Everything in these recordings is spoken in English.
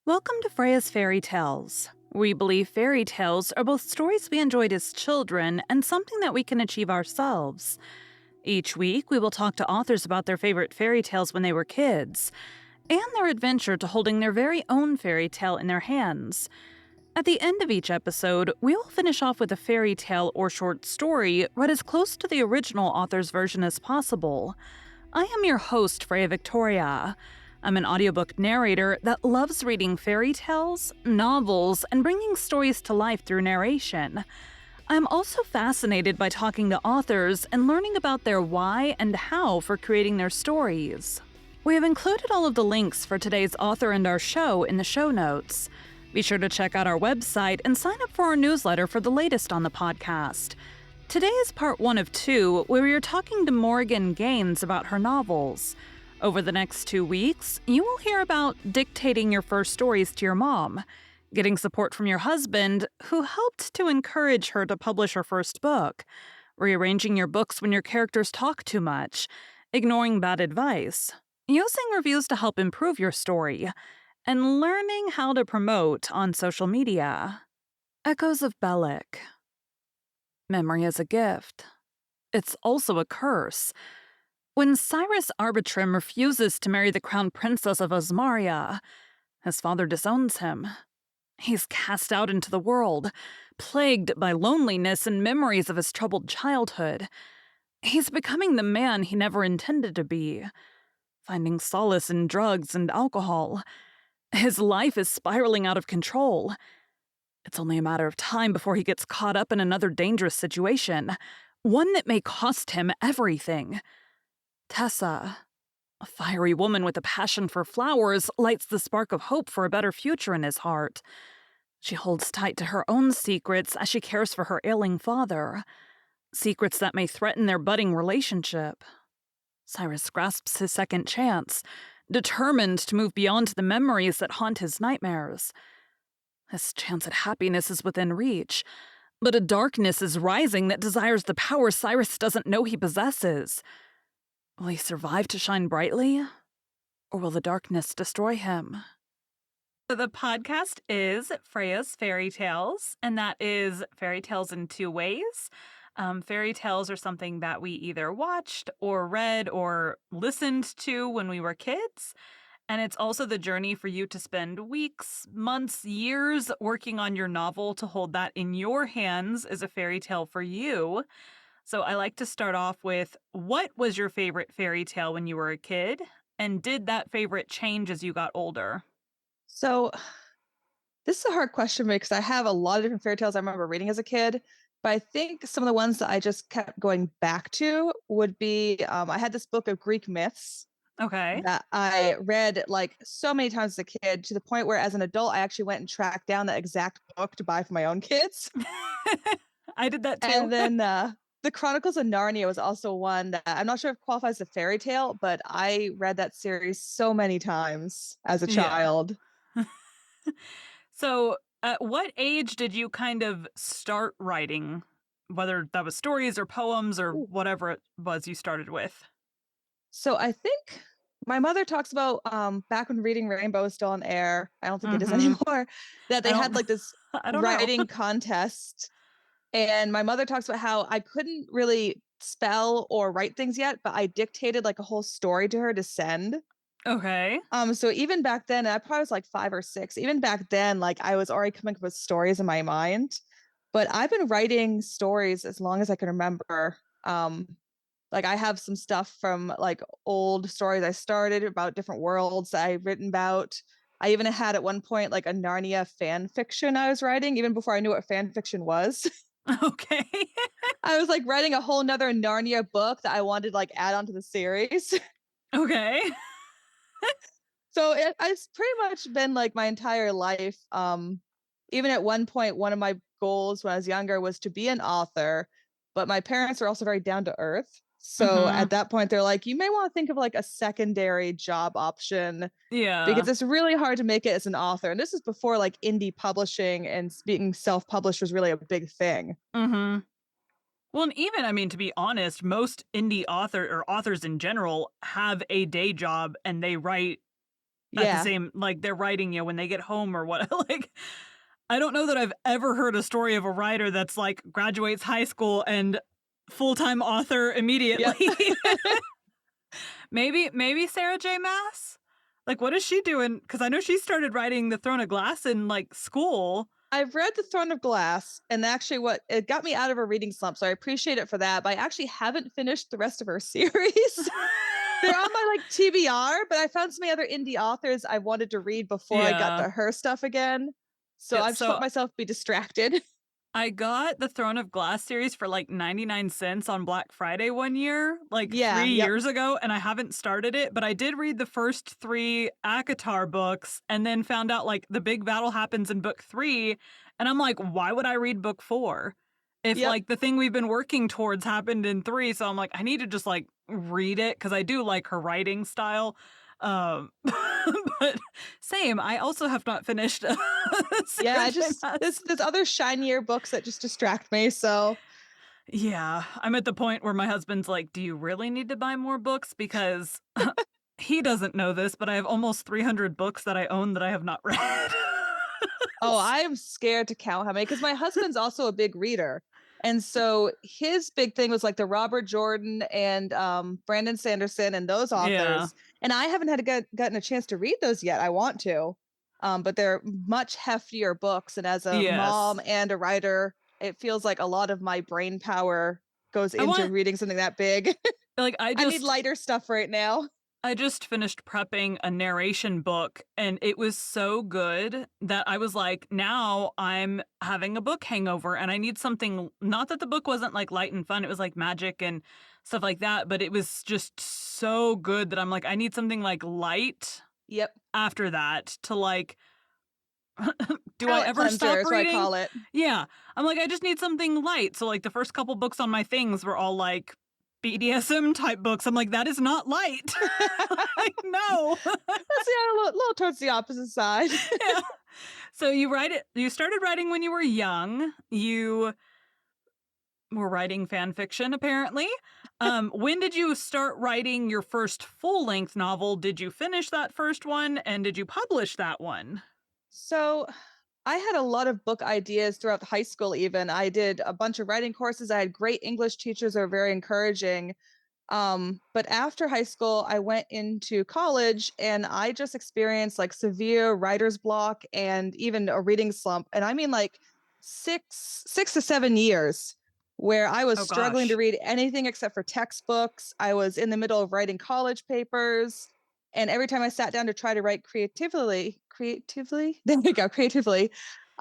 Welcome to Freya's Fairy Tales. We believe fairy tales are both stories we enjoyed as children and something that we can achieve ourselves. Each week, we will talk to authors about their favorite fairy tales when they were kids, and their adventure to holding their very own fairy tale in their hands. At the end of each episode, we will finish off with a fairy tale or short story read as close to the original author's version as possible. I am your host, Freya Victoria. I'm an audiobook narrator that loves reading fairy tales, novels, and bringing stories to life through narration. I'm also fascinated by talking to authors and learning about their why and how for creating their stories. We have included all of the links for today's author and our show in the show notes. Be sure to check out our website and sign up for our newsletter for the latest on the podcast. Today is part 1 of 2, where we are talking to Morrigan Gaines about her novels. Over the next 2 weeks, you will hear about dictating your first stories to your mom, getting support from your husband, who helped to encourage her to publish her first book, rearranging your books when your characters talk too much, ignoring bad advice, using reviews to help improve your story, and learning how to promote on social media. Echoes of Bellek. Memory is a gift. It's also a curse. When Cyrus Arbitrum refuses to marry the crown princess of Osmaria, his father disowns him. He's cast out into the world, plagued by loneliness and memories of his troubled childhood. He's becoming the man he never intended to be, finding solace in drugs and alcohol. His life is spiraling out of control. It's only a matter of time before he gets caught up in another dangerous situation, one that may cost him everything. Tessa, a fiery woman with a passion for flowers, lights the spark of hope for a better future in his heart. She holds tight to her own secrets as she cares for her ailing father, secrets that may threaten their budding relationship. Cyrus grasps his second chance, determined to move beyond the memories that haunt his nightmares. His chance at happiness is within reach, but a darkness is rising that desires the power Cyrus doesn't know he possesses. Will he survive to shine brightly, or will the darkness destroy him? The podcast is Freya's Fairy Tales, and that is fairy tales in 2 ways. Fairy tales are something that we either watched or read or listened to when we were kids. And it's also the journey for you to spend weeks, months, years working on your novel to hold that in your hands as a fairy tale for you. So I like to start off with, what was your favorite fairy tale when you were a kid? And did that favorite change as you got older? So this is a hard question because I have a lot of different fairy tales I remember reading as a kid. But I think some of the ones that I just kept going back to would be I had this book of Greek myths Okay. that I read like so many times as a kid to the point where as an adult I actually went and tracked down that exact book to buy for my own kids. I did that too. And then the Chronicles of Narnia was also one that I'm not sure if qualifies as a fairy tale, but I read that series so many times as a Yeah. child. So, at what age did you kind of start writing? Whether that was stories or poems or whatever it was you started with. So I think my mother talks about back when Reading Rainbow was still on air. I don't think it is Mhm. anymore. That I they had don't like this I don't know. writing contest, and my mother talks about how I couldn't really spell or write things yet, but I dictated like a whole story to her to send. Okay. So even back then, I probably was like 5 or 6. Even back then, like I was already coming up with stories in my mind. But I've been writing stories as long as I can remember. Like I have some stuff from like old stories I started about different worlds that I've written about. I even had at one point like a Narnia fan fiction I was writing, even before I knew what fan fiction was. Okay. I was like writing a whole nother Narnia book that I wanted to like add onto the series. Okay. So it's pretty much been like my entire life. Even at one point, one of my goals when I was younger was to be an author, but my parents are also very down to earth. So Mhm. at that point, they're like, you may want to think of like a secondary job option Yeah. because it's really hard to make it as an author. And this is before like indie publishing and being self published was really a big thing. Mhm. Well, and even, I mean, to be honest, most indie authors in general have a day job and they write at the Yeah. same like, they're writing you when they get home or what like, I don't know that I've ever heard a story of a writer that's, like, graduates high school and full-time author Yep. immediately. Maybe Sarah J. Maas? Like, what is she doing? Because I know she started writing The Throne of Glass in, like, school. I've read The Throne of Glass, and actually what it got me out of a reading slump, so I appreciate it for that, but I actually haven't finished the rest of her series. They're on my, like, TBR, but I found so many other indie authors I wanted to read before I got Yeah. to her stuff again, so Yeah, I've just let so myself be distracted. I got the Throne of Glass series for, like, 99 cents on Black Friday one year, like, Yeah, 3 yep, years ago, and I haven't started it, but I did read the first 3 ACOTAR books and then found out, like, the big battle happens in book 3, and I'm like, "Why would I read book 4?" If, yep. like, the thing we've been working towards happened in 3, so I'm like, "I need to just, like, read it because I do like her writing style, but same, I also have not finished Yeah, Sarah I J. just Maas. there's other shinier books that just distract me, so Yeah, I'm at the point where my husband's like, "Do you really need to buy more books?" Because he doesn't know this, but I have almost 300 books that I own that I have not read. oh, I am scared to count how many because my husband's also a big reader. And so his big thing was like the Robert Jordan and Brandon Sanderson and those Yeah. authors. And I haven't had to gotten a chance to read those yet. I want to, but they're much heftier books. And as a mom Yes. and a writer, it feels like a lot of my brain power goes I into want reading something that big. like, I need lighter stuff right now. I just finished prepping a narration book, and it was so good that I was like, "Now I'm having a book hangover, and I need something." Not that the book wasn't, like, light and fun, it was, like, magic and stuff like that, but it was just so good that I'm like, "I need something, like, light Yep. after that to, like." Do I Palette ever cleanser stop is what I reading? call it. Yeah. I'm like, I just need something light. So, like, the first couple books on my things were all, like, BDSM type books. I'm like, "That is not light." Like, no. That's yeah, a little towards the opposite side. Yeah. So you started writing when you were young. You were writing fan fiction, apparently. When did you start writing your first full-length novel? Did you finish that first one, and did you publish that one? So I had a lot of book ideas throughout high school, even. I did a bunch of writing courses. I had great English teachers that were very encouraging. But after high school, I went into college and I just experienced like severe writer's block and even a reading slump. And I mean like 6 to 7 years where I was Oh struggling to gosh. read anything except for textbooks. I was in the middle of writing college papers. And every time I sat down to try to write creatively, there we go, creatively,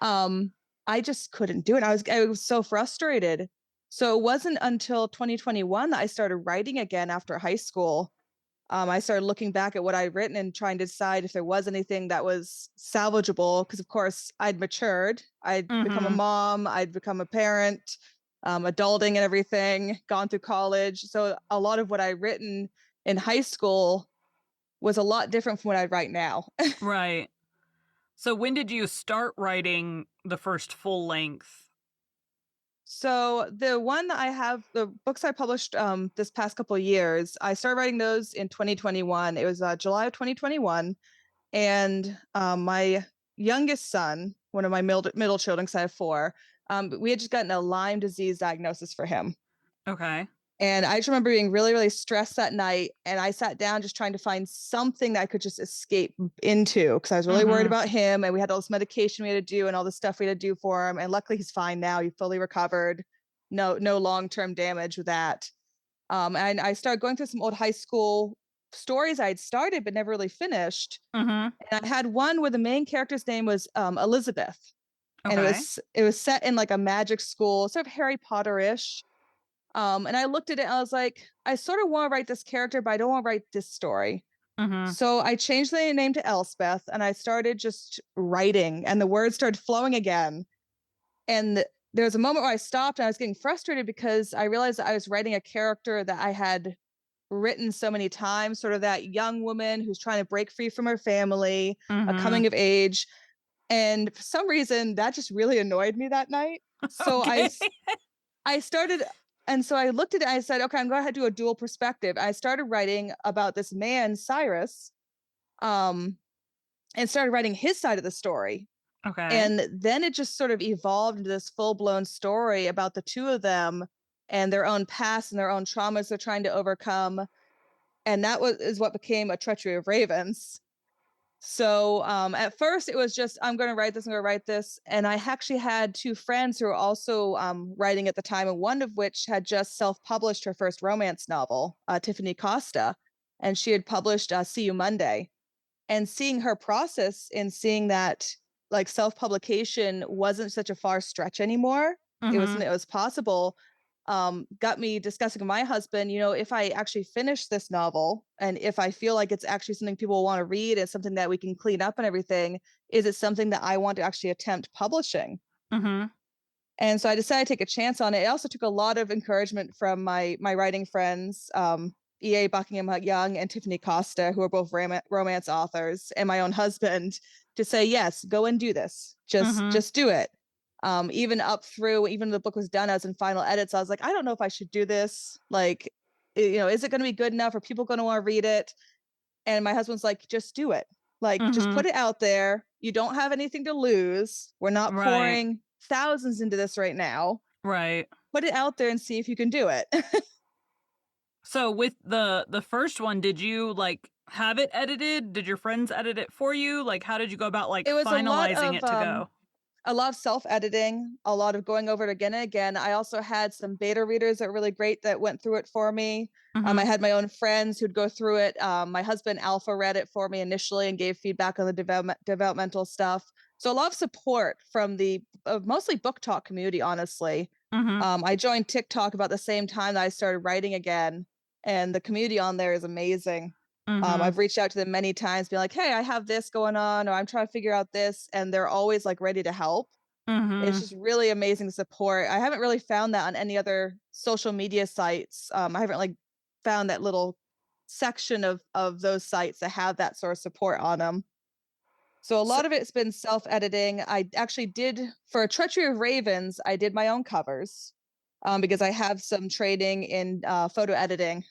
um, I just couldn't do it. I was so frustrated. So it wasn't until 2021 that I started writing again after high school. I started looking back at what I'd written and trying to decide if there was anything that was salvageable. Because of course I'd matured, I'd become a Mhm. mom, I'd become a parent, adulting and everything, gone through college. So a lot of what I'd written in high school was a lot different from what I write now. Right. So when did you start writing the first full length? So the one that I have, the books I published this past couple of years, I started writing those in 2021. It was July of 2021, and my youngest son, one of my middle children, because I have four, we had just gotten a Lyme disease diagnosis for him. Okay. And I just remember being really, really stressed that night. And I sat down just trying to find something that I could just escape into because I was really worried Mhm. about him. And we had all this medication we had to do and all this stuff we had to do for him. And luckily he's fine now. He fully recovered. No long-term damage with that. And I started going through some old high school stories I'd started but never really finished. Mhm. And I had one where the main character's name was Elizabeth. And Okay. it was set in like a magic school, sort of Harry Potter-ish, and I looked at it and I was like, I sort of want to write this character, but I don't want to write this story. Mhm. So I changed the name to Elspeth and I started just writing, and the words started flowing again. And there was a moment where I stopped and I was getting frustrated because I realized that I was writing a character that I had written so many times, sort of that young woman who's trying to break free from her family, a Mhm. coming of age. And for some reason, that just really annoyed me that night. So Okay. I started, and so I looked at it, I said, okay, I'm going to do a dual perspective. I started writing about this man, Cyrus. Um, and started writing his side of the story. Okay. And then it just sort of evolved into this full blown story about the two of them and their own past and their own traumas they're trying to overcome. And that was is what became A Treachery of Ravens. So at first it was just I'm going to write this, I'm going to write this, and I actually had two friends who were also writing at the time, and one of which had just self-published her first romance novel, Tiffany Costa, and she had published "See You Monday." And seeing her process and seeing that like self-publication wasn't such a far stretch anymore, it was Mhm. something that was possible, got me discussing with my husband, if I actually finish this novel and if I feel like it's actually something people want to read and something that we can clean up and everything, is it something that I want to actually attempt publishing? Mhm. And so I decided to take a chance on it. It also took a lot of encouragement from my writing friends, EA Buckingham Young and Tiffany Costa, who are both romance authors, and my own husband, to say yes, go and do this. Just Mhm. just do it. Even up through even the book was done, I was in final edits. I was like, I don't know if I should do this. Like, is it going to be good enough? Are people going to want to read it? And my husband's like, just do it. Like, just Mhm. put it out there. You don't have anything to lose. We're not Right. pouring thousands into this right now. Right. Put it out there and see if you can do it. So with the first one, did you like have it edited? Did your friends edit it for you? Like how did you go about like It was finalizing it to go? a lot of self-editing, a lot of going over it again and again. I also had some beta readers that were really great that went through it for me. I Mhm. had my own friends who'd go through it. My husband Alpha read it for me initially and gave feedback on the developmental stuff. So a lot of support from the mostly book talk community, honestly. Mhm. I joined TikTok about the same time that I started writing again, and the community on there is amazing. Mhm. I've reached out to them many times, being like, "Hey, I have this going on," or "I'm trying to figure out this," and they're always like ready to help. It's Mhm. just really amazing support. I haven't really found that on any other social media sites. I haven't like found that little section of those sites that have that sort of support on them. So a So, lot of it's been self-editing. I actually did for a Treachery of Ravens, I did my own covers, because I have some training in photo editing.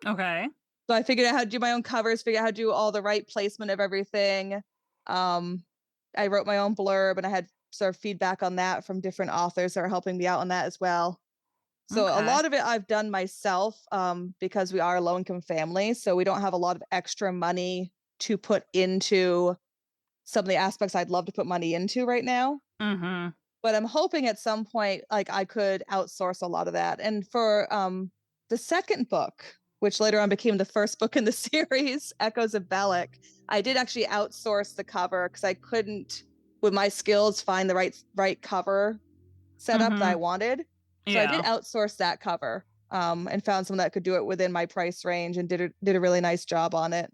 okay. So I figured out how to do my own covers, figure out how to do all the right placement of everything. Um, I wrote my own blurb and I had sort of feedback on that from different authors that are helping me out on that as well. So a Okay. lot of it I've done myself, because we are a low income family. So we don't have a lot of extra money to put into some of the aspects I'd love to put money into right now. Mhm. But I'm hoping at some point, like I could outsource a lot of that. And for the second book, which later on became the first book in the series, Echoes of Bellek, I did actually outsource the cover because I couldn't, with my skills, find the right cover setup that I Mhm. wanted. So I did Yeah. outsource that cover, and found someone that could do it within my price range and did a really nice job on it.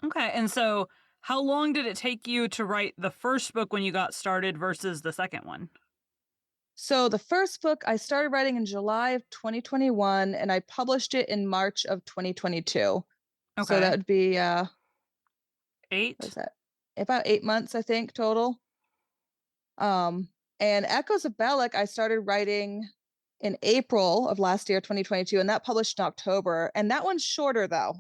Okay. And so how long did it take you to write the first book when you got started versus the second one? So the first book I started writing in July of 2021 and I published it in March of 2022. So that Okay. would be what is 8? that? About 8 months, I think, total. Um and Echoes of Bellek I started writing in April of last year, 2022, and that published in October. And that one's shorter though.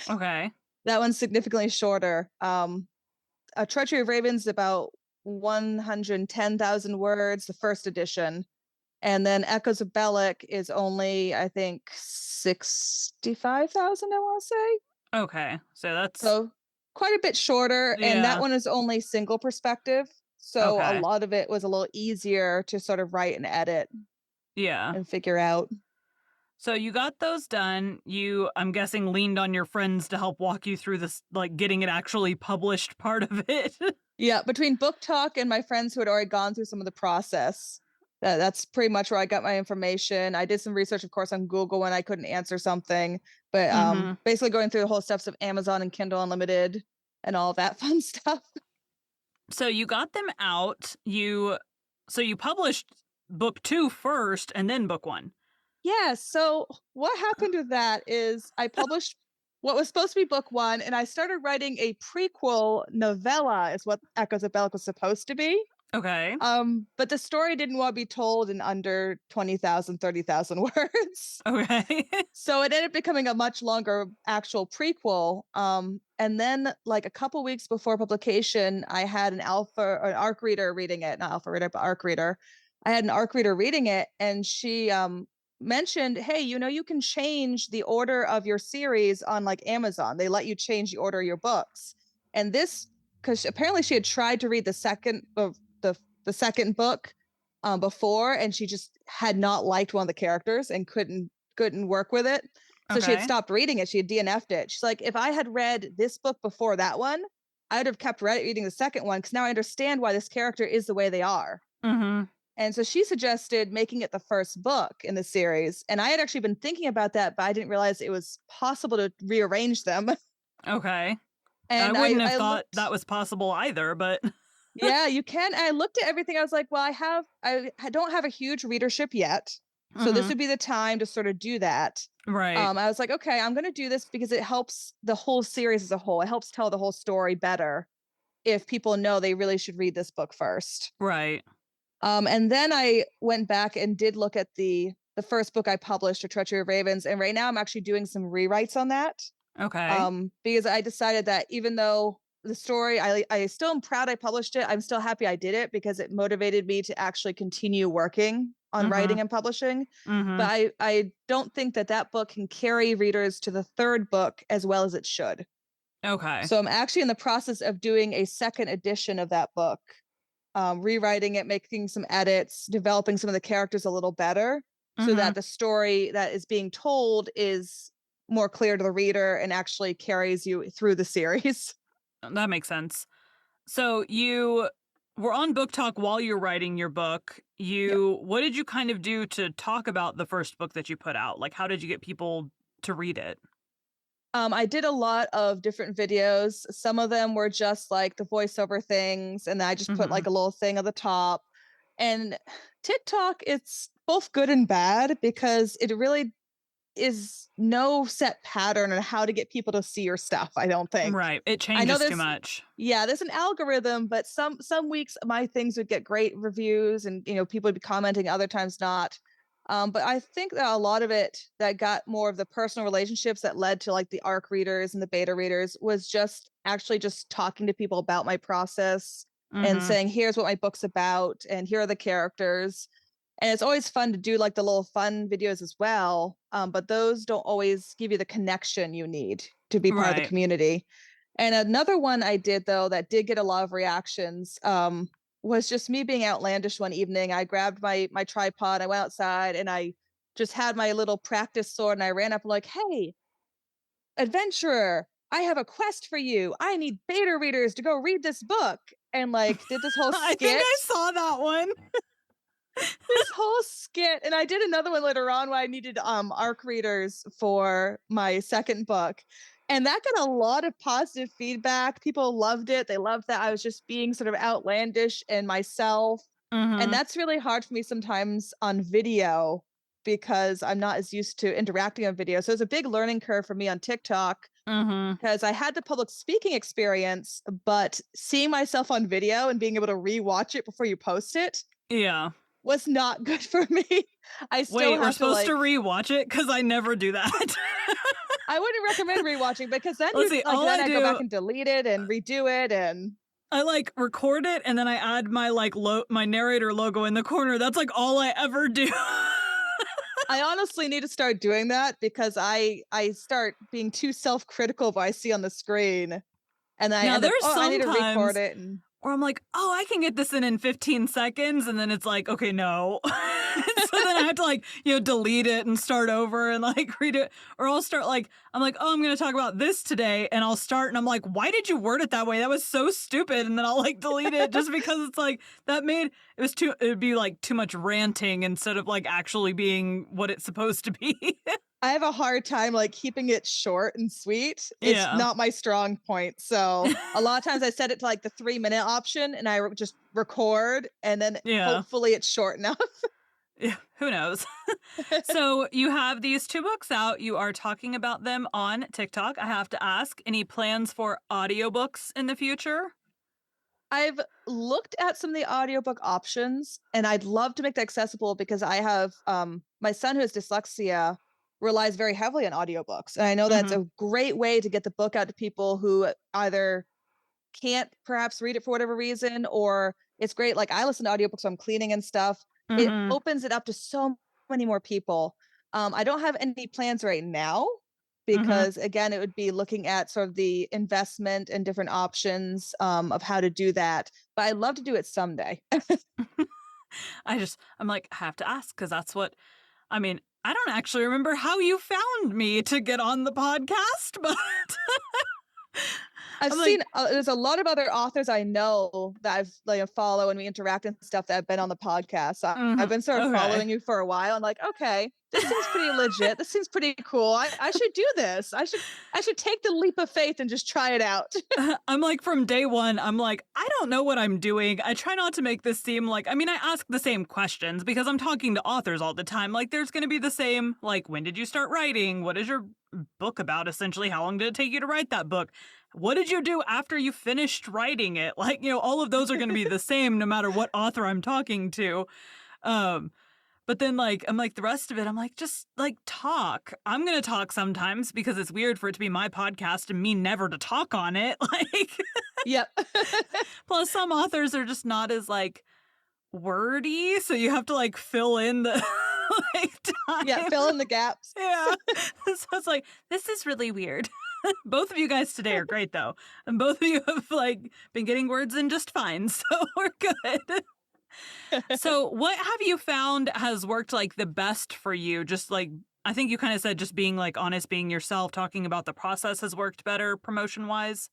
Okay. That one's significantly shorter. A Treachery of Ravens is about 110,000 words, the first edition. And then Echoes of Bellek is only, I think, 65,000, I want to say. Okay. So that's So quite a bit shorter. And that yeah. one is only single perspective. So a Okay. lot of it was a little easier to sort of write and edit Yeah. and figure out. So you got those done. You, I'm guessing, leaned on your friends to help walk you through this, like getting it actually published part of it. Yeah, between book talk and my friends who had already gone through some of the process, that's pretty much where I got my information. I did some research, of course, on Google when I couldn't answer something, but Mhm. basically going through the whole steps of Amazon and Kindle Unlimited and all that fun stuff. So you got them out. You published book 2 first and then book 1. Yeah, so what happened with that is I published what was supposed to be book one, and I started writing a prequel novella, is what Echoes of Bellic was supposed to be. Okay. But the story didn't want to be told in under 20,000, 30,000 words. Okay. So it ended up becoming a much longer actual prequel. And then, like a couple weeks before publication, I had an alpha or an ARC reader reading it, not alpha reader, but ARC reader. I had an ARC reader reading it, and she mentioned, "Hey, you can change the order of your series on like Amazon. They let you change the order of your books." And this, because apparently she had tried to read the second of the second book before, and she just had not liked one of the characters and couldn't work with it. So she had Okay. stopped reading it. She had DNF'd it. She's like, if I had read this book before that one, I would have kept reading the second one because now I understand why this character is the way they are. Mhm. And so she suggested making it the first book in the series. And I had actually been thinking about that, but I didn't realize it was possible to rearrange them. Okay. I And I, wouldn't have I thought that looked, was possible either, but yeah, you can. And I looked at everything. I was like, well, I don't have a huge readership yet. So this Mhm. would be the time to sort of do that. Right. I was like, okay, I'm going to do this because it helps the whole series as a whole. It helps tell the whole story better if people know they really should read this book first. Right. And then I went back and did look at the first book I published, A Treachery of Ravens, and right now I'm actually doing some rewrites on that. Okay. Because I decided that even though the story, I still am proud I published it. I'm still happy I did it because it motivated me to actually continue working on writing Mhm. and publishing. But Mhm. I don't think that that book can carry readers to the third book as well as it should. Okay. So I'm actually in the process of doing a second edition of that book, rewriting it, making some edits, developing some of the characters a little better so that Mhm. the story that is being told is more clear to the reader and actually carries you through the series. That makes sense. So you were on book talk while you're writing your book. Yeah. What did you kind of do to talk about the first book that you put out? Like, how did you get people to read it? I did a lot of different videos. Some of them were just like the voiceover things, and I just put like Mhm. a little thing at the top. And TikTok, it's both good and bad because it really is no set pattern on how to get people to see your stuff, I don't think. Right. It I know changes too there's much. yeah, there's an algorithm, but some weeks my things would get great reviews and people would be commenting, other times not. But I think that a lot of it that got more of the personal relationships that led to like the ARC readers and the beta readers was just actually just talking to people about my process and Mhm. saying, here's what my book's about, and here are the characters. And it's always fun to do like the little fun videos as well. But those don't always give you the connection you need to be part of the Right. community. And another one I did though that did get a lot of reactions was just me being outlandish one evening. I grabbed my tripod, I went outside, and I just had my little practice sword, and I ran up and like, "Hey, adventurer, I have a quest for you. I need beta readers to go read this book." And like did this whole I think I skit saw that one. and I did another one later on where I needed arc readers for my second book, and that got a lot of positive feedback. People loved it. They loved that I was just being sort of outlandish and myself, and Mhm. that's really hard for me sometimes on video because I'm not as used to interacting on video. So it's a big learning curve for me on TikTok Mhm. because I had the public speaking experience, but seeing myself on video and being able to rewatch it before you post it Yeah. was not good for me. I still Wait, we're have to supposed to like rewatch it cuz I never do that. I wouldn't recommend rewatching because then Let's you see. like All then I I go back do, and delete it and redo it and I like record it and then I add my my narrator logo in the corner. That's like all I ever do. I honestly need to start doing that because I start being too self-critical of what I see on the screen and I Now end up, there's oh, I need to record sometimes it and where I'm like, "Oh, I can get this in 15 seconds," and then it's like, "Okay, no." So then I have to like, delete it and start over and like redo it. Or I'll start like, I'm like, "Oh, I'm gonna talk about this today," and I'll start and I'm like, "Why did you word it that way? That was so stupid." And then I'll like delete it just because it's like it would be like too much ranting instead of like actually being what it's supposed to be. I have a hard time like keeping it short and sweet. It's Yeah. not my strong point. So a lot of times I set it to like the 3 minute option and just record and then Yeah. hopefully it's short enough. Yeah, who knows? So you have these two books out. You are talking about them on TikTok. I have to ask, any plans for audiobooks in the future? I've looked at some of the audiobook options and I'd love to make that accessible because I have my son who has dyslexia relies very heavily on audiobooks. And I know that's Mhm. a great way to get the book out to people who either can't perhaps read it for whatever reason, or it's great. Like I listen to audiobooks when I'm cleaning and stuff. It Mhm. opens it up to so many more people. I don't have any plans right now Mhm. because again, it would be looking at sort of the investment and different options of how to do that. But I'd love to do it someday. I'm like, I have to ask because that's what I mean, I don't actually remember how you found me to get on the podcast, but I've I'm like, seen there's a lot of other authors I know that I've like follow and we interact and stuff that have been on the podcast. So I've mhm, been sort of okay. following you for a while. I'm like, okay, this seems pretty legit. This seems pretty cool. I should do this. I should take the leap of faith and just try it out. I'm like from day one, I'm like, I don't know what I'm doing. I try not to make this seem like, I mean, I ask the same questions because I'm talking to authors all the time. Like, there's going to be the same, like, when did you start writing? What is your book about, essentially? How long did it take you to write that book? What did you do after you finished writing it? Like, all of those are going to be the same no matter what author I'm talking to. Um, but then, like, I'm like, the rest of it, I'm like, just like talk. I'm going to talk sometimes because it's weird for it to be my podcast and me never to talk on it. Like, Yep. plus some authors are just not as like wordy. So you have to like fill in the like Yeah, time. fill in the gaps. Yeah. So it's like, this is really weird. Both of you guys today are great though. And both of you have like been getting words in just fine. So we're good. So, what have you found has worked like the best for you? Just like, I think you kind of said just being like honest, being yourself, talking about the process has worked better promotion wise.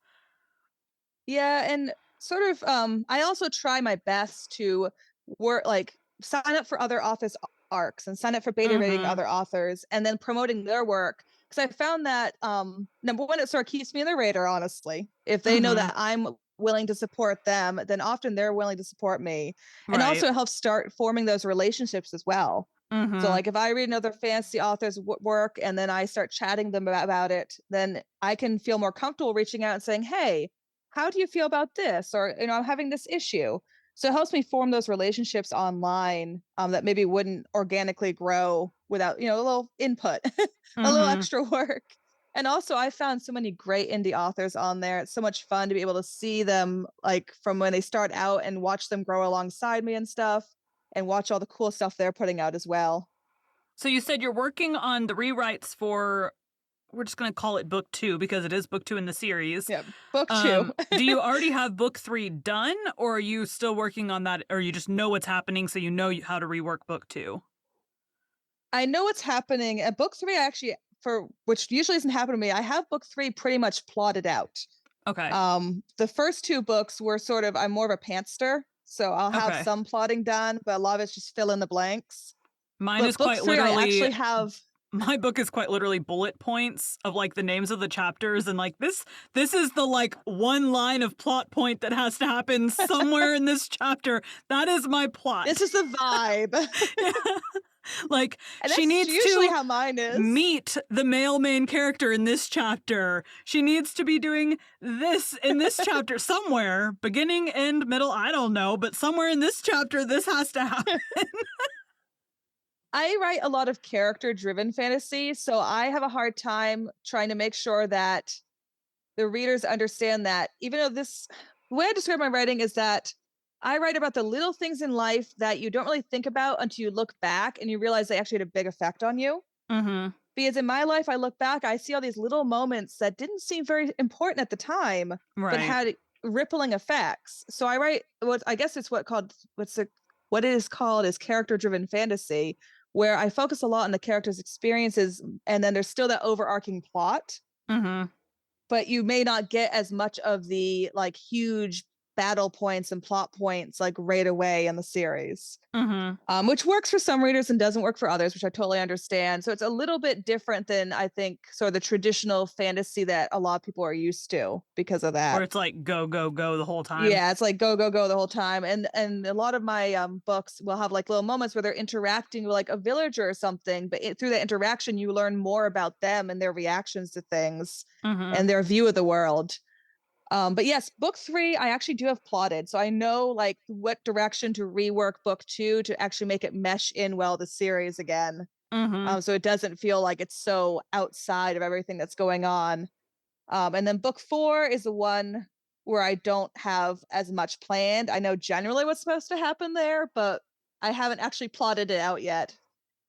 Yeah, and sort of I also try my best to work like sign up for other office arcs and sign up for beta rating Mhm. other authors and then promoting their work because I found that number one, it sort of keeps me in the radar, honestly. If they know Mhm. that I'm willing to support them, then often they're willing to support me. And Right. also it helps start forming those relationships as well. So Mhm. like if I read another fantasy author's work and then I start chatting them about it, then I can feel more comfortable reaching out and saying, "Hey, how do you feel about this?" Or, I'm having this issue. So it helps me form those relationships online that maybe wouldn't organically grow without, a little input, a little Mhm. extra work. And also, I found so many great indie authors on there. It's so much fun to be able to see them like from when they start out and watch them grow alongside me and stuff and watch all the cool stuff they're putting out as well. So you said you're working on the rewrites for we're just going to call it book 2 because it is book 2 in the series. Yeah, book two. Do you already have book 3 done or are you still working on that or you just know what's happening so you know how to rework book 2? I know what's happening. At book three, I actually, for which usually doesn't happen to me, I have book three pretty much plotted out. Okay. The first two books were sort of, I'm more of a pantster, so I'll have Okay. some plotting done, but a lot of it's just fill in the blanks. Mine But is book quite three, I literally actually have. my book is quite literally bullet points of like the names of the chapters and like this is the like one line of plot point that has to happen somewhere in this chapter. That is my This plot. is the vibe, Yeah. Like and she that's needs usually to how mine is. meet the male main character in this chapter. She needs to be doing this in this chapter somewhere, beginning, end, middle, I don't know, but somewhere in this chapter this has to happen. I write a lot of character-driven fantasy, so I have a hard time trying to make sure that the readers understand that even though the way I describe my writing is that I write about the little things in life that you don't really think about until you look back and you realize they actually had a big effect on you. Mhm. Because in my life, I look back, I see all these little moments that didn't seem very important at the time, but Right. had rippling effects. So I write what I guess it's what it is called is character driven fantasy, where I focus a lot on the character's experiences, and then there's still that overarching plot, Mhm. but you may not get as much of the like huge battle points and plot points like right away in the series, Mhm. which works for some readers and doesn't work for others, which I totally understand. So it's a little bit different than I think sort of the traditional fantasy that a lot of people are used to because of Where that. it's like go go go the whole time. Yeah, it's like go go go the whole time, and a lot of my books will have like little moments where they're interacting with like a villager or something, but through that interaction you learn more about them and their reactions to things Mhm. and their view of the world. But yes, book three, I actually do have plotted. So I know like what direction to rework book two to actually make it mesh in well the series again. Mhm. So it doesn't feel like it's so outside of everything that's going on. And then book 4 is the one where I don't have as much planned. I know generally what's supposed to happen there, but I haven't actually plotted it out yet.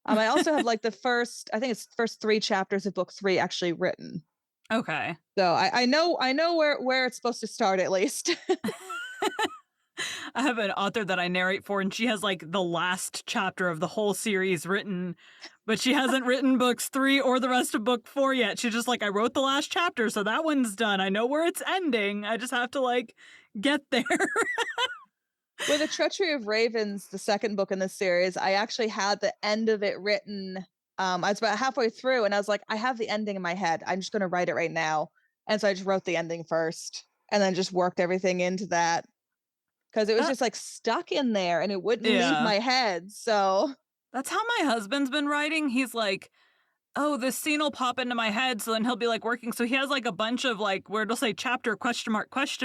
I also have like the first, I think it's the first 3 chapters of book 3 actually written. Okay. So I know where it's supposed to start at least. I have an author that I narrate for, and she has like the last chapter of the whole series written, but she hasn't written books 3 or the rest of book 4 yet. She's just like, I wrote the last chapter, so that one's done. I know where it's ending. I just have to like get there. With The Treachery of Ravens, the second book in this series, I actually had the end of it written. I was about halfway through and I was like, I have the ending in my head. I'm just going to write it right now. And so I just wrote the ending first and then just worked everything into that because it was That just like stuck in there and it wouldn't leave yeah. my head. So, That's how my husband's been writing. He's like, "Oh, this scene will pop into my head," so then he'll be, like, working so he has, like, a bunch of, like, where it'll say chapter question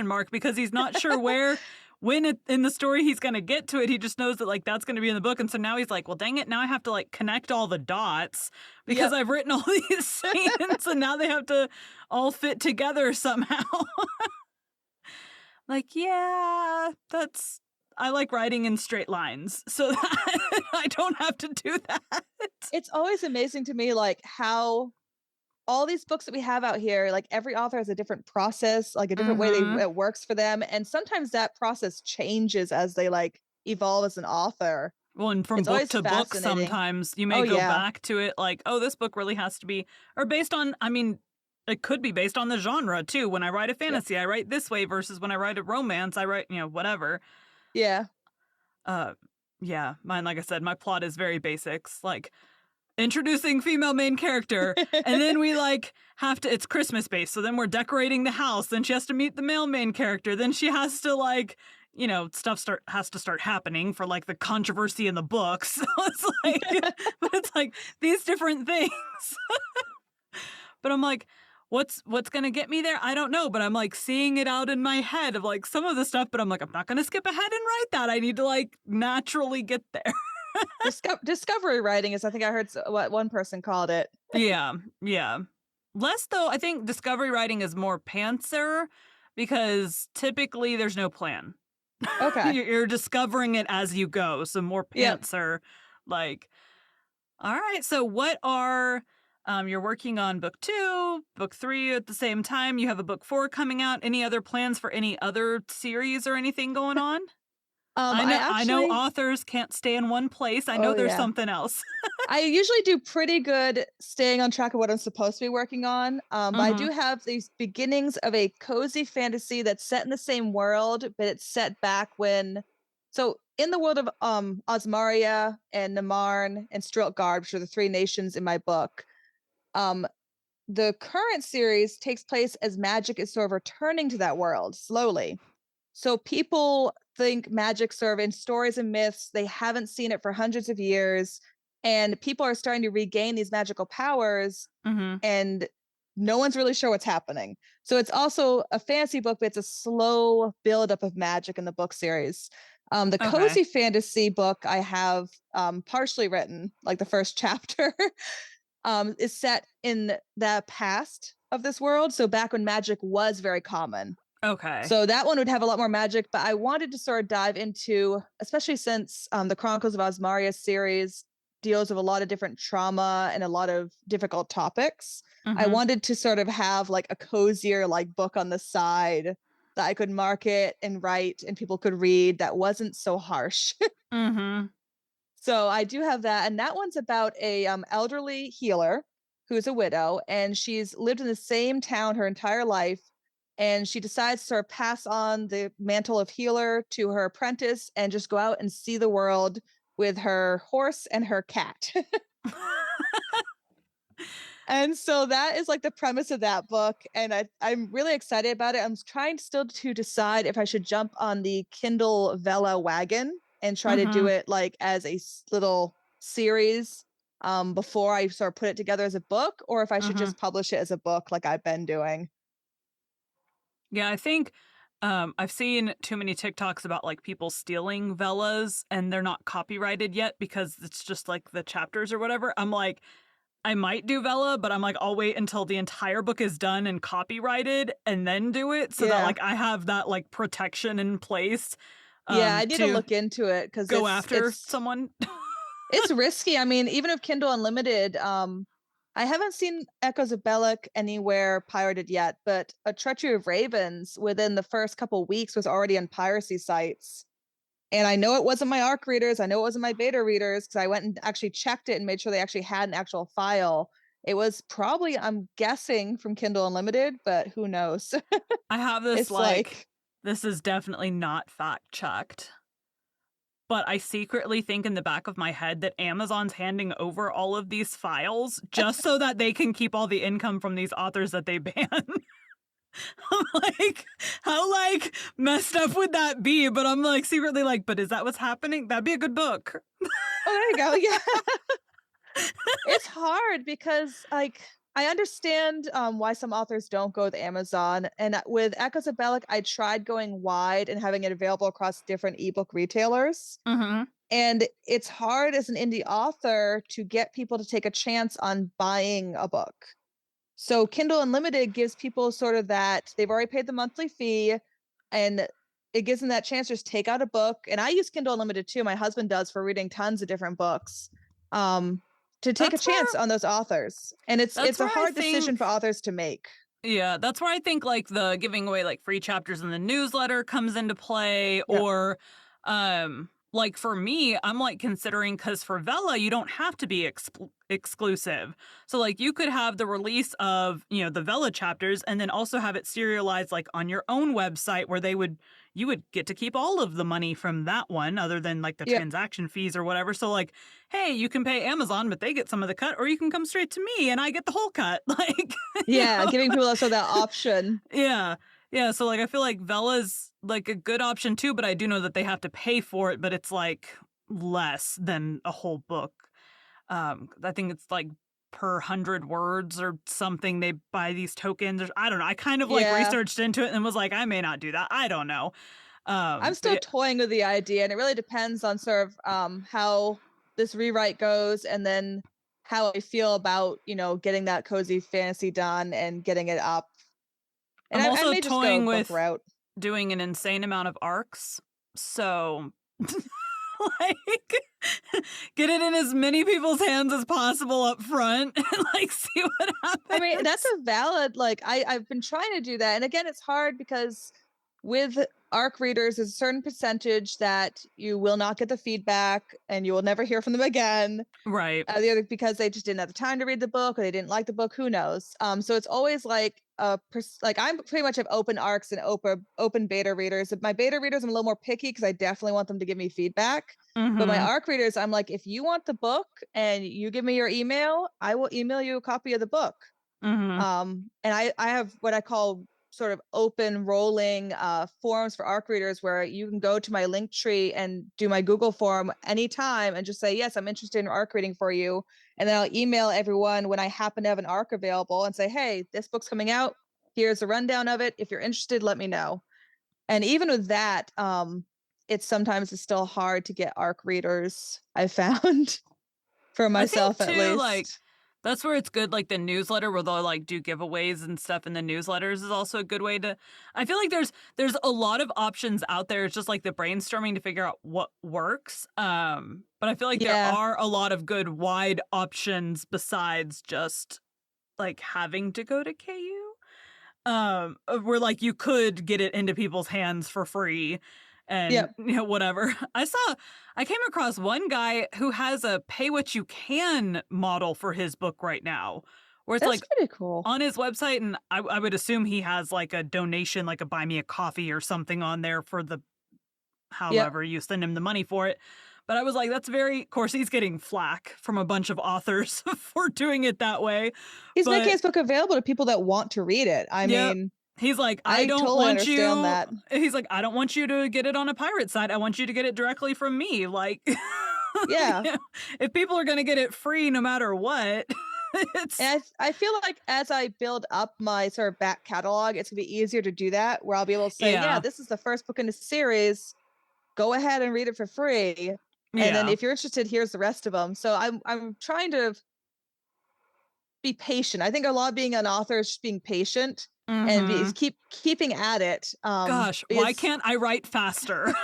mark because he's not sure where when it in the story he's gonna get to it, he just knows that, like, that's gonna be in the book, and so now he's like, "Well, dang it, now I have to, like, connect all the dots because yep. I've written all these scenes, and now they have to all fit together somehow." Like, yeah, that's I like writing in straight lines so that I don't have to do that. It's always amazing to me, like how all these books that we have out here, like every author has a different process, like a different way Mhm. it works for them. And sometimes that process changes as they like evolve as an author. Well, and from It's book always to book, fascinating. sometimes you Oh may go yeah. back to it like, "Oh, this book really has to be" or based on I mean, it could be based on the genre too. When I write a Yep. fantasy, I write this way versus when I write a romance, I write, whatever. Yeah. Uh, yeah, mine, like I said, my plot is very basics, like, introducing female main character, and then we, like, have to it's Christmas based, so then we're decorating the house, then she has to meet the male main character, then she has to, like, stuff start has to start happening for, like, the controversy in the books, so it's like but it's like these different things. But I'm like, what's gonna get me there? I don't know, but I'm, like, seeing it out in my head of, like, some of the stuff, but I'm like, "I'm not gonna skip ahead and write that, I need to, like, naturally get there." Discovery writing is, I think I heard what one person called it. Yeah, yeah. Less though, I think discovery writing is more pantser because typically there's no plan. Okay. You're discovering it as you go, so more Yep. pantser, like, all right, so what are you're working on book 2, book 3 at the same time, you have a book 4 coming out. Any other plans for any other series or anything going on? I I know actually, authors can't stay in one place. I know oh there's yeah. something else. I usually do pretty good staying on track of what I'm supposed to be working on. But I Mhm. do have these beginnings of a cozy fantasy that's set in the same world, but it's set back when. So in the world of Osmaria and Namarn and Stiltgard, which are the 3 nations in my book, um, the current series takes place as magic is sort of returning to that world slowly. So people think magic sort of in stories and myths, they haven't seen it for hundreds of years. And people are starting to regain these magical powers, Mhm. and no one's really sure what's happening. So it's also a fantasy book, but it's a slow buildup of magic in the book series. The Okay. cozy fantasy book I have partially written, like the first chapter, is set in the past of this world. So back when magic was very common. Okay. So that one would have a lot more magic, but I wanted to sort of dive into, especially since the Chronicles of Osmaria series deals with a lot of different trauma and a lot of difficult topics. I Mhm. wanted to sort of have like a cozier like book on the side that I could market and write and people could read that wasn't so harsh. Mhm. So I do have that, and that one's about a elderly healer who's a widow, and she's lived in the same town her entire life, and she decides to sort of pass on the mantle of healer to her apprentice and just go out and see the world with her horse and her cat. And so that is like the premise of that book, and I'm really excited about it. I'm trying still to decide if I should jump on the Kindle Vella wagon and try to do Mhm. it like as a little series before I sort of put it together as a book, or if I should Mhm. just publish it as a book like I've been doing. Yeah, I think I've seen too many TikToks about like people stealing Velas and they're not copyrighted yet because it's just like the chapters or whatever. I'm like, I might do Vela, but I'm like, I'll wait until the entire book is done and copyrighted and then do it so that Yeah. like I have that like protection in place Yeah, I need to to look into it because go after someone. it's risky. I mean, even with Kindle Unlimited, I haven't seen Echoes of Bellek anywhere pirated yet, but A Treachery of Ravens within the first couple weeks was already on piracy sites. And I know it wasn't my ARC readers. I know it wasn't my beta readers because I went and actually checked it and made sure they actually had an actual file. It was probably, I'm guessing, from Kindle Unlimited, but who knows? I have this It's like, like, this is definitely not fact checked. But I secretly think in the back of my head that Amazon's handing over all of these files just so that they can keep all the income from these authors that they ban. I'm like, how like messed up would that be? But I'm like secretly like, but is that what's happening? That'd be a good book. oh, there you go. Yeah. It's hard because like I understand why some authors don't go with Amazon. And with Echoes of Bellek, I tried going wide and having it available across different ebook retailers. Mhm. And it's hard as an indie author to get people to take a chance on buying a book. So Kindle Unlimited gives people sort of that they've already paid the monthly fee and it gives them that chance to just take out a book. And I use Kindle Unlimited too. My husband does for reading tons of different books. Um, to take a That's chance where on those authors. And it's that's a where I hard decision think for authors to make. yeah, that's where I think like the giving away like free chapters in the newsletter comes into play Yep. or like for me, I'm like considering cuz for Vela you don't have to be exclusive. So like you could have the release of, you know, the Vela chapters and then also have it serialized like on your own website where you would get to keep all of the money from that one other than like the Yep. transaction fees or whatever. So like, hey, you can pay Amazon but they get some of the cut or you can come straight to me and I get the whole cut. Like, you Yeah. know. Giving people also that option. Yeah. Yeah, so, like, I feel like Vela's, like, a good option too, but I do know that they have to pay for it, but it's, like, less than a whole book. I think it's, like, per 100 words or something, they buy these tokens or I don't know, I kind of, like, Yeah. researched into it and was like, "I may not do that." I don't know. I'm But still yeah. toying with the idea, and it really depends on sort of how this rewrite goes, and then how I feel about getting that cozy fantasy done and getting it up. And I'm I also may just go toying book with route. doing an insane amount of arcs, so like, get it in as many people's hands as possible up front and, like, see what I mean, that's happens. a valid like I've been trying to do that. And again, it's hard because with ARC readers, there's a certain percentage that you will not get the feedback and you will never hear from them again. Right. The other because they just didn't have the time to read the book or they didn't like the book, who knows? So it's always like like I'm pretty much have open arcs and open beta readers. My beta readers, I'm a little more picky because I definitely want them to give me feedback. But my Mhm. arc readers, I'm like, if you want the book and you give me your email, I will email you a copy of the book. Mhm. And I have what I call sort of open rolling forums for ARC readers where you can go to my link tree and do my Google form anytime and just say, yes, I'm interested in ARC reading for you. And then I'll email everyone when I happen to have an ARC available and say, hey, this book's coming out. Here's a rundown of it. If you're interested, let me know. And even with that, it's still hard to get ARC readers, I found, for I think myself at too, like, least. that's where it's good, like, the newsletter where they'll, like, do giveaways and stuff in the newsletters is also a good way to I feel like there's a lot of options out there, it's just, like, the brainstorming to figure out what works, but I feel like there Yeah. are a lot of good wide options besides just, like, having to go to KU. Where, like, you could get it into people's hands for free and, Yep. you know, whatever. I came across one guy who has a pay what you can model for his book right now, where it's, That's like, pretty cool. on his website, and I would assume he has, like, a donation, like a buy me a coffee or something on there for the Yep. however you send him the money for it. But I was like, that's very of course, he's getting flack from a bunch of authors for doing it that way, He's making but his book available to people that want to read it. I yep. mean, He's like, I totally understand that. I don't want you to get it on a pirate site. I want you to get it directly from me." Like, Yeah. yeah, if people are gonna get it free no matter what. It's And I feel like as I build up my sort of back catalog, it's gonna be easier to do that, where I'll be able to say, "Yeah, yeah, this is the first book in the series. Go ahead and read it for free, and then yeah. if you're interested, here's the rest of them." So I'm trying to be patient. I think a lot of being an author is just being patient and Mhm. keeping at it. Gosh, why Because can't I write faster?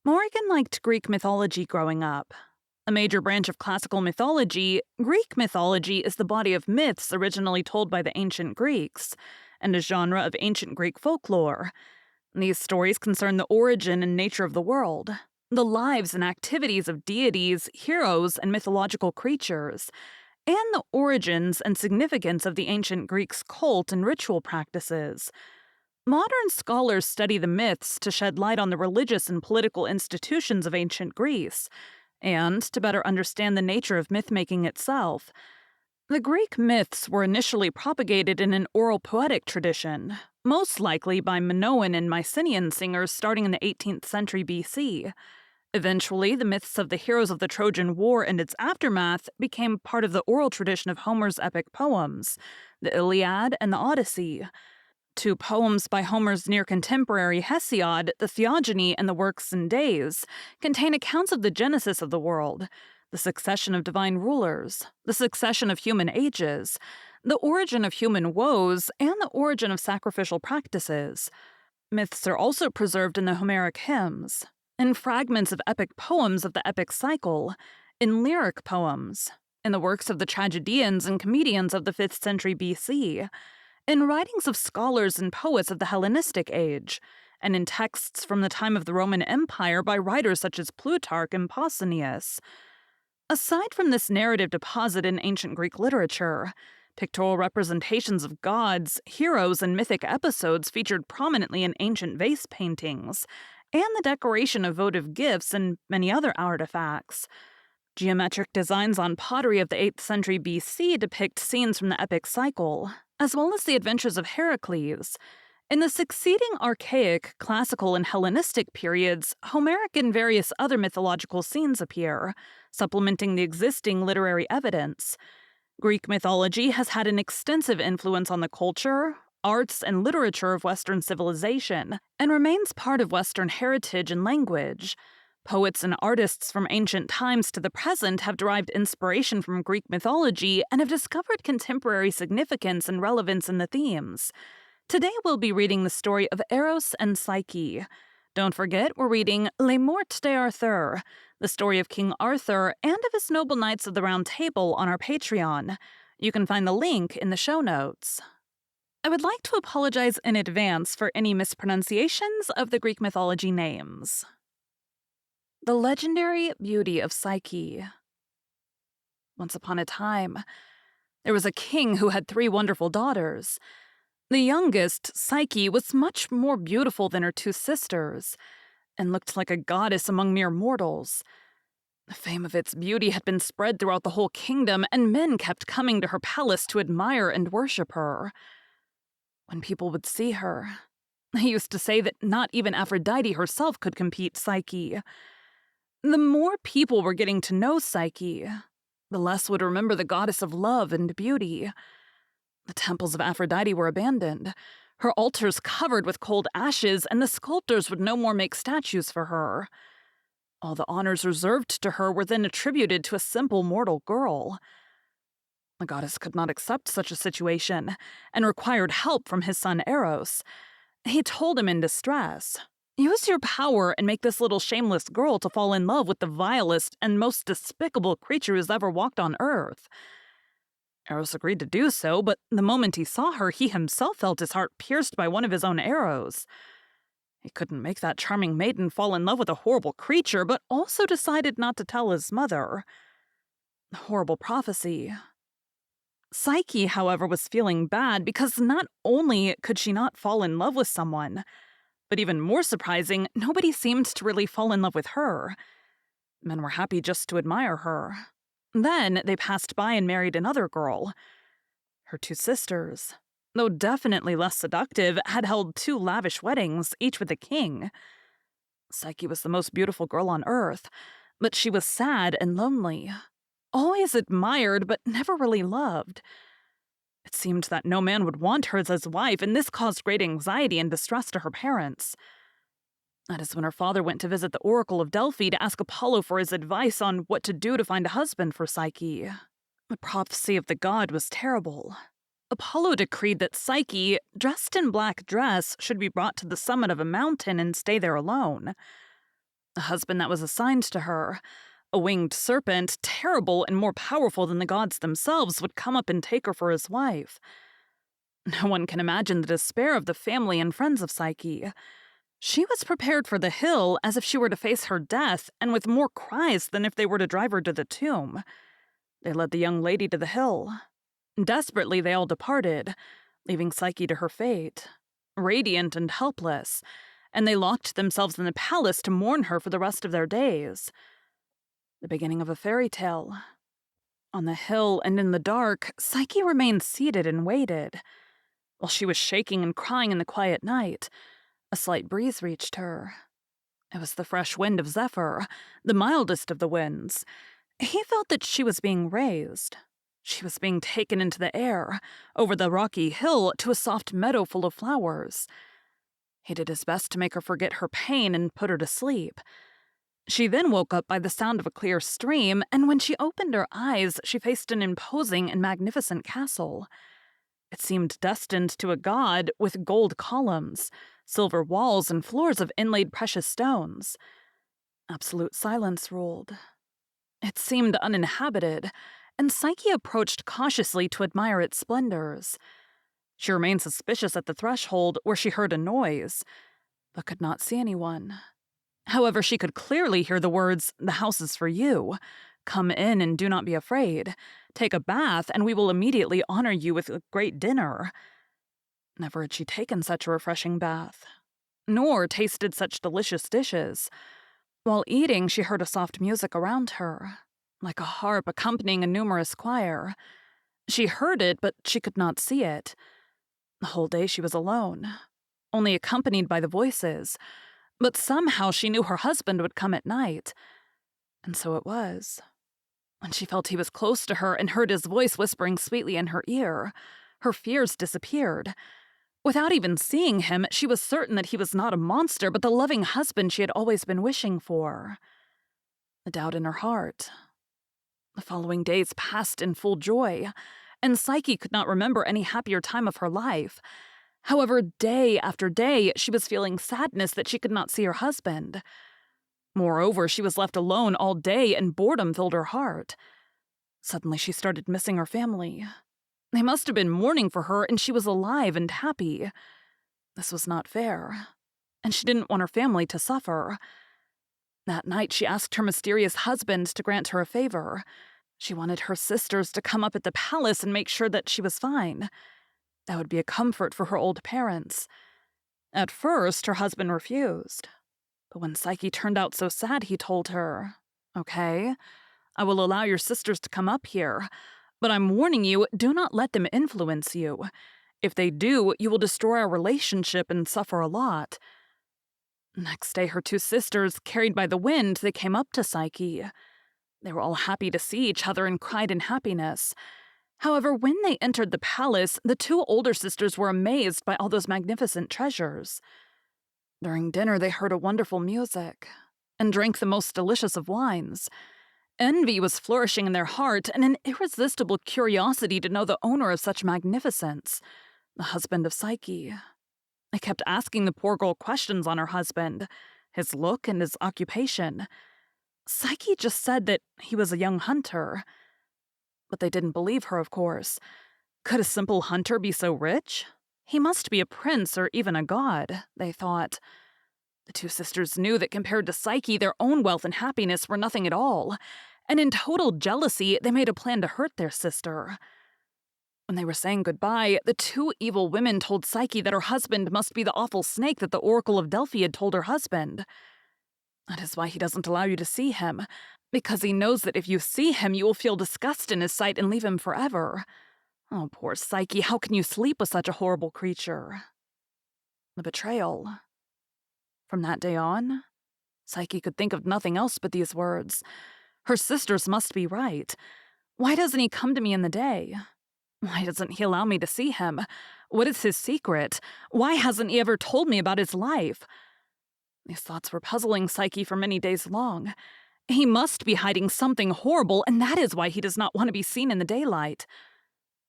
Morrigan liked Greek mythology growing up. A major branch of classical mythology, Greek mythology is the body of myths originally told by the ancient Greeks, and a genre of ancient Greek folklore. These stories concern the origin and nature of the world, the lives and activities of deities, heroes, and mythological creatures, and the origins and significance of the ancient Greeks' cult and ritual practices. Modern scholars study the myths to shed light on the religious and political institutions of ancient Greece, and to better understand the nature of myth-making itself. The Greek myths were initially propagated in an oral poetic tradition, most likely by Minoan and Mycenaean singers starting in the 18th century BC. Eventually, the myths of the heroes of the Trojan War and its aftermath became part of the oral tradition of Homer's epic poems, the Iliad and the Odyssey. Two poems by Homer's near contemporary Hesiod, the Theogony and the Works and Days, contain accounts of the genesis of the world, the succession of divine rulers, the succession of human ages, the origin of human woes, and the origin of sacrificial practices. Myths are also preserved in the Homeric hymns, in fragments of epic poems of the epic cycle, in lyric poems, in the works of the tragedians and comedians of the 5th century BC, in writings of scholars and poets of the Hellenistic age, and in texts from the time of the Roman Empire by writers such as Plutarch and Pausanias. Aside from this narrative deposit in ancient Greek literature, pictorial representations of gods, heroes, and mythic episodes featured prominently in ancient vase paintings, and the decoration of votive gifts and many other artifacts. Geometric designs on pottery of the 8th century BC depict scenes from the epic cycle, as well as the adventures of Heracles. In the succeeding archaic, classical, and Hellenistic periods, Homeric and various other mythological scenes appear, supplementing the existing literary evidence. Greek mythology has had an extensive influence on the culture, arts, and literature of Western civilization, and remains part of Western heritage and language. Poets and artists from ancient times to the present have derived inspiration from Greek mythology and have discovered contemporary significance and relevance in the themes. Today we'll be reading the story of Eros and Psyche. Don't forget, we're reading Les Morts d'Arthur, the story of King Arthur and of his noble knights of the Round Table on our Patreon. You can find the link in the show notes. I would like to apologize in advance for any mispronunciations of the Greek mythology names. The legendary beauty of Psyche. Once upon a time, there was a king who had 3 wonderful daughters. The youngest, Psyche, was much more beautiful than her 2 sisters, and looked like a goddess among mere mortals. The fame of its beauty had been spread throughout the whole kingdom, and men kept coming to her palace to admire and worship her. When people would see her, they used to say that not even Aphrodite herself could compete Psyche. The more people were getting to know Psyche, the less would remember the goddess of love and beauty. The temples of Aphrodite were abandoned, her altars covered with cold ashes, and the sculptors would no more make statues for her. All the honors reserved to her were then attributed to a simple mortal girl. The goddess could not accept such a situation, and required help from his son Eros. He told him in distress, "Use your power and make this little shameless girl to fall in love with the vilest and most despicable creature who's ever walked on Earth." Eros agreed to do so, but the moment he saw her, he himself felt his heart pierced by one of his own arrows. He couldn't make that charming maiden fall in love with a horrible creature, but also decided not to tell his mother. A horrible prophecy. Psyche, however, was feeling bad because not only could she not fall in love with someone, but even more surprising, nobody seemed to really fall in love with her. Men were happy just to admire her. Then they passed by and married another girl. Her 2 sisters, though definitely less seductive, had held 2 lavish weddings, each with a king. Psyche was the most beautiful girl on Earth, but she was sad and lonely. always admired but never really loved. It seemed that no man would want her as his wife, and this caused great anxiety and distress to her parents. That is when her father went to visit the Oracle of Delphi to ask Apollo for his advice on what to do to find a husband for Psyche. The prophecy of the god was terrible. Apollo decreed that Psyche, dressed in black dress, should be brought to the summit of a mountain and stay there alone. The husband that was assigned to her, a winged serpent, terrible and more powerful than the gods themselves, would come up and take her for his wife. No one can imagine the despair of the family and friends of Psyche. She was prepared for the hill as if she were to face her death, and with more cries than if they were to drive her to the tomb. They led the young lady to the hill. Desperately, they all departed, leaving Psyche to her fate, radiant and helpless, and they locked themselves in the palace to mourn her for the rest of their days. The beginning of a fairy tale. On the hill and in the dark, Psyche remained seated and waited. While she was shaking and crying in the quiet night, a slight breeze reached her. It was the fresh wind of Zephyr, the mildest of the winds. He felt that she was being raised. She was being taken into the air, over the rocky hill to a soft meadow full of flowers. He did his best to make her forget her pain and put her to sleep. She then woke up by the sound of a clear stream, and when she opened her eyes, she faced an imposing and magnificent castle. It seemed destined to a god, with gold columns, silver walls, and floors of inlaid precious stones. Absolute silence ruled. It seemed uninhabited, and Psyche approached cautiously to admire its splendors. She remained suspicious at the threshold, where she heard a noise, but could not see anyone. However, she could clearly hear the words, "The house is for you. Come in and do not be afraid. Take a bath, and we will immediately honor you with a great dinner." Never had she taken such a refreshing bath, nor tasted such delicious dishes. While eating, she heard a soft music around her, like a harp accompanying a numerous choir. She heard it, but she could not see it. The whole day she was alone, only accompanied by the voices. But somehow she knew her husband would come at night. And so it was. When she felt he was close to her and heard his voice whispering sweetly in her ear, her fears disappeared. Without even seeing him, she was certain that he was not a monster, but the loving husband she had always been wishing for. A doubt in her heart. The following days passed in full joy, and Psyche could not remember any happier time of her life. However, day after day, she was feeling sadness that she could not see her husband. Moreover, she was left alone all day, and boredom filled her heart. Suddenly, she started missing her family. They must have been mourning for her, and she was alive and happy. This was not fair, and she didn't want her family to suffer. That night, she asked her mysterious husband to grant her a favor. She wanted her sisters to come up at the palace and make sure that she was fine. That would be a comfort for her old parents. At first, her husband refused. But when Psyche turned out so sad, he told her, "Okay, I will allow your sisters to come up here, but I'm warning you, do not let them influence you. If they do, you will destroy our relationship and suffer a lot." Next day, her two sisters, carried by the wind, they came up to Psyche. They were all happy to see each other and cried in happiness. However, when they entered the palace, the two older sisters were amazed by all those magnificent treasures. During dinner, they heard a wonderful music and drank the most delicious of wines. Envy was flourishing in their heart, and an irresistible curiosity to know the owner of such magnificence, the husband of Psyche. They kept asking the poor girl questions on her husband, his look and his occupation. Psyche just said that he was a young hunter. But they didn't believe her, of course. Could a simple hunter be so rich? He must be a prince or even a god, they thought. The two sisters knew that compared to Psyche, their own wealth and happiness were nothing at all, and in total jealousy, they made a plan to hurt their sister. When they were saying goodbye, the two evil women told Psyche that her husband must be the awful snake that the Oracle of Delphi had told her husband. That is why he doesn't allow you to see him, because he knows that if you see him, you will feel disgust in his sight and leave him forever. Oh, poor Psyche, how can you sleep with such a horrible creature? The betrayal. From that day on, Psyche could think of nothing else but these words. Her sisters must be right. Why doesn't he come to me in the day? Why doesn't he allow me to see him? What is his secret? Why hasn't he ever told me about his life? These thoughts were puzzling Psyche for many days long. He must be hiding something horrible, and that is why he does not want to be seen in the daylight.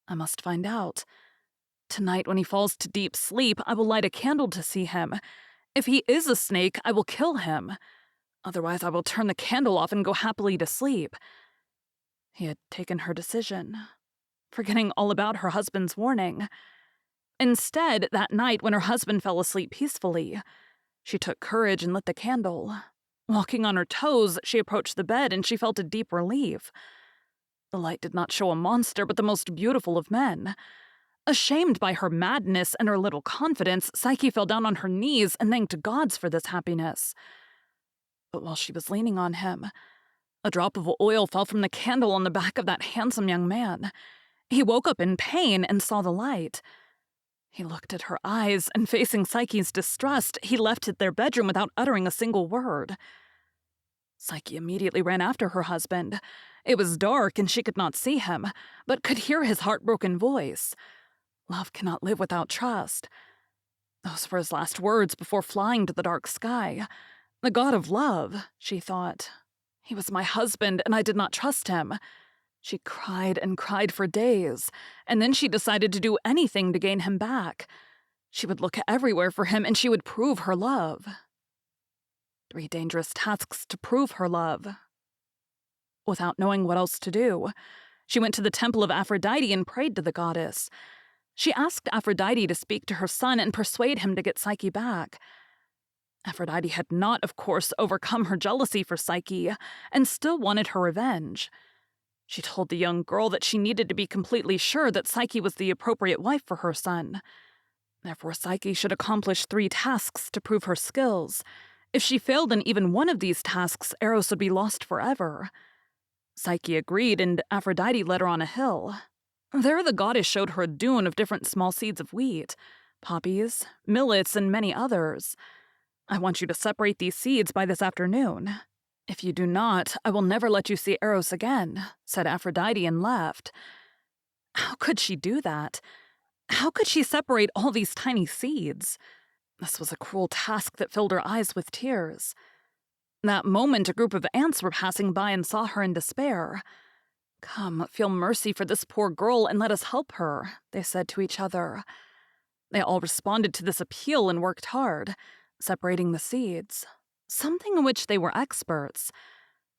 I must find out. Tonight, when he falls to deep sleep, I will light a candle to see him. If he is a snake, I will kill him. Otherwise, I will turn the candle off and go happily to sleep. He had taken her decision, forgetting all about her husband's warning. Instead, that night when her husband fell asleep peacefully, she took courage and lit the candle. Walking on her toes, she approached the bed and she felt a deep relief. The light did not show a monster, but the most beautiful of men. Ashamed by her madness and her little confidence, Psyche fell down on her knees and thanked gods for this happiness. But while she was leaning on him, a drop of oil fell from the candle on the back of that handsome young man. He woke up in pain and saw the light. He looked at her eyes, and facing Psyche's distrust, he left their bedroom without uttering a single word. Psyche immediately ran after her husband. It was dark and she could not see him, but could hear his heartbroken voice. Love cannot live without trust. Those were his last words before flying to the dark sky. The god of love, she thought. He was my husband, and I did not trust him. She cried and cried for days, and then she decided to do anything to gain him back. She would look everywhere for him, and she would prove her love. 3 dangerous tasks to prove her love. Without knowing what else to do, she went to the temple of Aphrodite and prayed to the goddess. She asked Aphrodite to speak to her son and persuade him to get Psyche back. Aphrodite had not, of course, overcome her jealousy for Psyche and still wanted her revenge. She told the young girl that she needed to be completely sure that Psyche was the appropriate wife for her son. Therefore, Psyche should accomplish 3 tasks to prove her skills. If she failed in even one of these tasks, Eros would be lost forever. Psyche agreed, and Aphrodite led her on a hill. There the goddess showed her a dune of different small seeds of wheat, poppies, millets, and many others. I want you to separate these seeds by this afternoon. If you do not, I will never let you see Eros again, said Aphrodite and left. How could she do that? How could she separate all these tiny seeds? This was a cruel task that filled her eyes with tears. That moment, a group of ants were passing by and saw her in despair. Come, feel mercy for this poor girl and let us help her, they said to each other. They all responded to this appeal and worked hard, separating the seeds, something in which they were experts.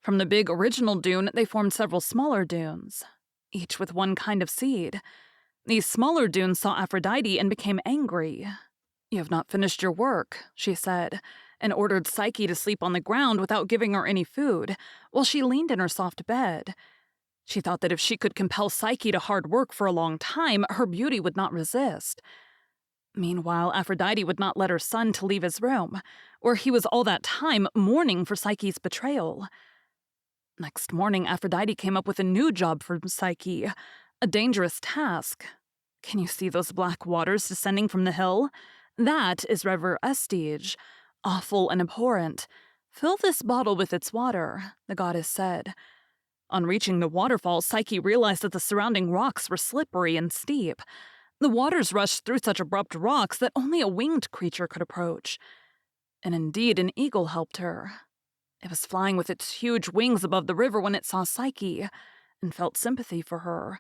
From the big original dune, they formed several smaller dunes, each with one kind of seed. These smaller dunes saw Aphrodite and became angry. You have not finished your work, she said, and ordered Psyche to sleep on the ground without giving her any food, while she leaned in her soft bed. She thought that if she could compel Psyche to hard work for a long time, her beauty would not resist. Meanwhile, Aphrodite would not let her son to leave his room, where he was all that time mourning for Psyche's betrayal. Next morning, Aphrodite came up with a new job for Psyche, a dangerous task. Can you see those black waters descending from the hill? That is River Estige, awful and abhorrent. Fill this bottle with its water, the goddess said. On reaching the waterfall, Psyche realized that the surrounding rocks were slippery and steep. The waters rushed through such abrupt rocks that only a winged creature could approach. And indeed, an eagle helped her. It was flying with its huge wings above the river when it saw Psyche, and felt sympathy for her.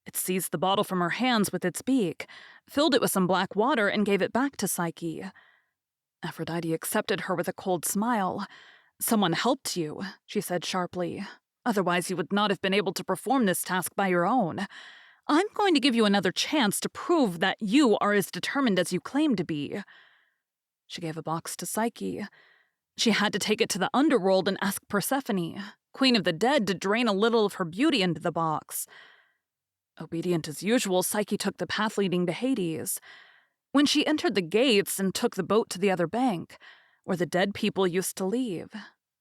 It seized the bottle from her hands with its beak, filled it with some black water, and gave it back to Psyche. Aphrodite accepted her with a cold smile. Someone helped you, she said sharply. Otherwise, you would not have been able to perform this task by your own. I'm going to give you another chance to prove that you are as determined as you claim to be. She gave a box to Psyche. She had to take it to the underworld and ask Persephone, queen of the dead, to drain a little of her beauty into the box. Obedient as usual, Psyche took the path leading to Hades. When she entered the gates and took the boat to the other bank, where the dead people used to leave,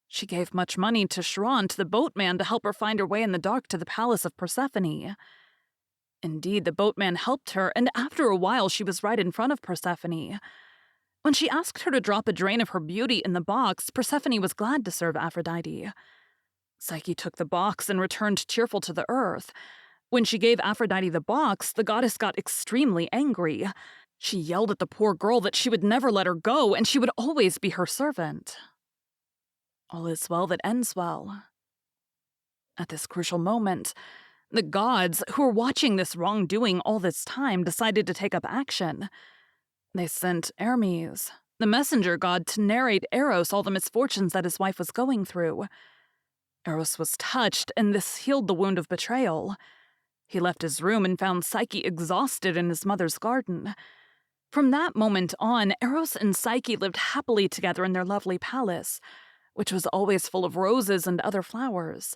she gave much money to Chiron, to the boatman, to help her find her way in the dark to the palace of Persephone. Indeed, the boatman helped her, and after a while she was right in front of Persephone. When she asked her to drop a drain of her beauty in the box, Persephone was glad to serve Aphrodite. Psyche took the box and returned cheerful to the earth. When she gave Aphrodite the box, the goddess got extremely angry. She yelled at the poor girl that she would never let her go and she would always be her servant. All is well that ends well. At this crucial moment, the gods, who were watching this wrongdoing all this time, decided to take up action. They sent Hermes, the messenger god, to narrate Eros all the misfortunes that his wife was going through. Eros was touched, and this healed the wound of betrayal. He left his room and found Psyche exhausted in his mother's garden. From that moment on, Eros and Psyche lived happily together in their lovely palace, which was always full of roses and other flowers.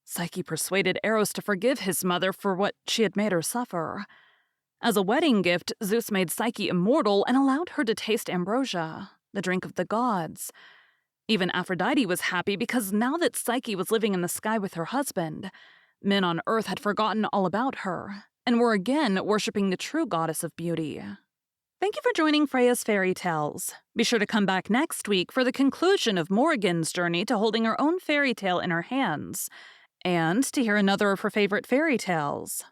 Psyche persuaded Eros to forgive his mother for what she had made her suffer. As a wedding gift, Zeus made Psyche immortal and allowed her to taste ambrosia, the drink of the gods. Even Aphrodite was happy because now that Psyche was living in the sky with her husband, men on earth had forgotten all about her and were again worshipping the true goddess of beauty. Thank you for joining Freya's Fairy Tales. Be sure to come back next week for the conclusion of Morrigan's journey to holding her own fairy tale in her hands, and to hear another of her favorite fairy tales.